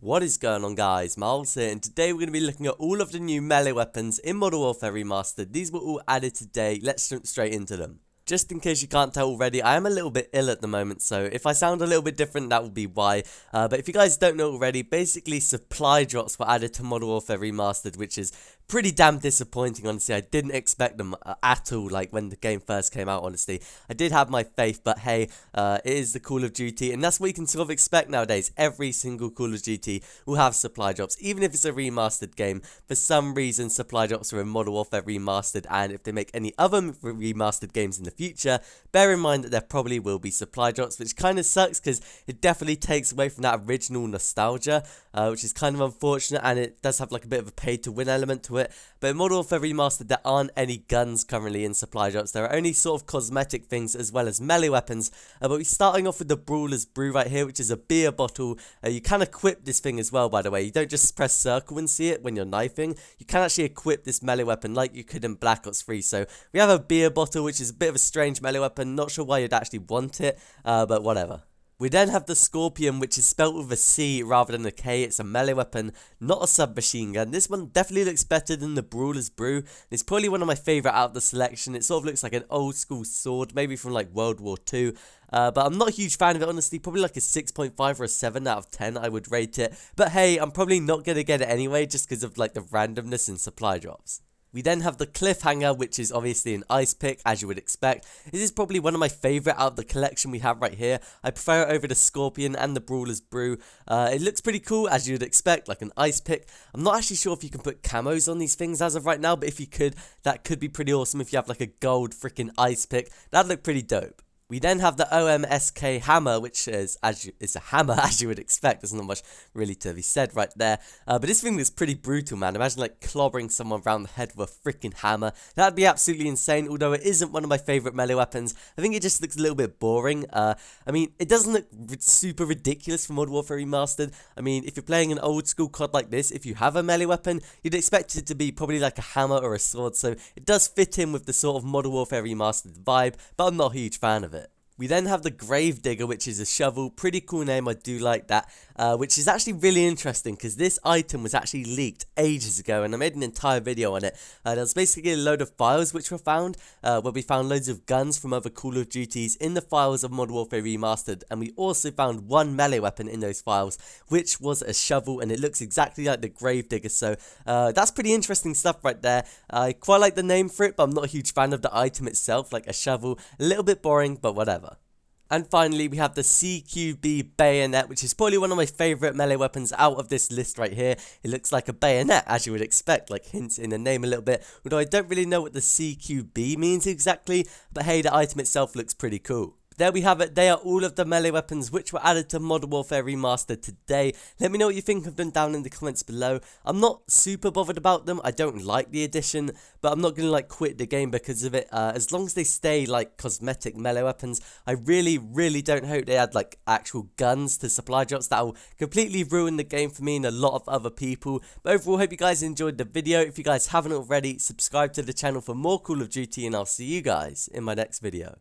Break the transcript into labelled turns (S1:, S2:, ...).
S1: What is going on, guys? Miles here, and today we're going to be looking at all of the new melee weapons in Modern Warfare Remastered. These were all added today. Let's jump straight into them. Just in case you can't tell already, I am a little bit ill at the moment, so if I sound a little bit different, that will be why. But if you guys don't know already, basically supply drops were added to Modern Warfare Remastered, which is pretty damn disappointing, honestly. I didn't expect them at all, like when the game first came out, honestly. I did have my faith, but hey, it is the Call of Duty, and that's what you can sort of expect nowadays. Every single Call of Duty will have supply drops, even if it's a remastered game. For some reason, supply drops are in Modern Warfare Remastered, and if they make any other remastered games in the future, bear in mind that there probably will be supply drops, which kind of sucks because it definitely takes away from that original nostalgia, which is kind of unfortunate, and it does have like a bit of a pay to win element to it. But in Modern Warfare Remastered, there aren't any guns currently in supply drops. There are only sort of cosmetic things as well as melee weapons. But we're starting off with the Brewers Brew right here, which is a beer bottle. You can equip this thing as well, by the way. You don't just press circle and see it when you're knifing. You can actually equip this melee weapon like you could in Black Ops 3. So we have a beer bottle, which is a bit of a strange melee weapon. Not sure why you'd actually want it, but whatever. We then have the Scorpion, which is spelt with a C rather than a K. It's a melee weapon, not a submachine gun. This one definitely looks better than the Brewers Brew. It's probably one of my favourite out of the selection. It sort of looks like an old school sword, maybe from like World War II. But I'm not a huge fan of it, honestly. Probably like a 6.5 or a 7 out of 10, I would rate it. But hey, I'm probably not going to get it anyway, just because of like the randomness in supply drops. We then have the Cliffhanger, which is obviously an ice pick, as you would expect. This is probably one of my favourite out of the collection we have right here. I prefer it over the Scorpion and the Brewers Brew. It looks pretty cool, as you would expect, like an ice pick. I'm not actually sure if you can put camos on these things as of right now, but if you could, that could be pretty awesome if you have like a gold freaking ice pick. That'd look pretty dope. We then have the Omsk Hammer, which is a hammer, as you would expect. There's not much really to be said right there. But this thing is pretty brutal, man. Imagine like clobbering someone around the head with a freaking hammer. That'd be absolutely insane, although it isn't one of my favourite melee weapons. I think it just looks a little bit boring. I mean, it doesn't look super ridiculous for Modern Warfare Remastered. I mean, if you're playing an old school COD like this, if you have a melee weapon, you'd expect it to be probably like a hammer or a sword. So it does fit in with the sort of Modern Warfare Remastered vibe, but I'm not a huge fan of it. We then have the Gravedigger, which is a shovel. Pretty cool name, I do like that. Which is actually really interesting because this item was actually leaked ages ago and I made an entire video on it. There was basically a load of files which were found, where we found loads of guns from other Call of Duties in the files of Modern Warfare Remastered, and we also found one melee weapon in those files, which was a shovel, and it looks exactly like the Gravedigger. So that's pretty interesting stuff right there. I quite like the name for it, but I'm not a huge fan of the item itself, like a shovel. A little bit boring, but whatever. And finally, we have the Cqb Bayonet, which is probably one of my favourite melee weapons out of this list right here. It looks like a bayonet, as you would expect, like hints in the name a little bit, although I don't really know what the Cqb means exactly, but hey, the item itself looks pretty cool. There we have it. They are all of the melee weapons which were added to Modern Warfare Remastered today. Let me know what you think of them down in the comments below. I'm not super bothered about them. I don't like the addition, but I'm not going to like quit the game because of it. As long as they stay like cosmetic melee weapons, I really don't hope they add like actual guns to supply drops. That will completely ruin the game for me and a lot of other people. But overall, hope you guys enjoyed the video. If you guys haven't already, subscribe to the channel for more Call of Duty, and I'll see you guys in my next video.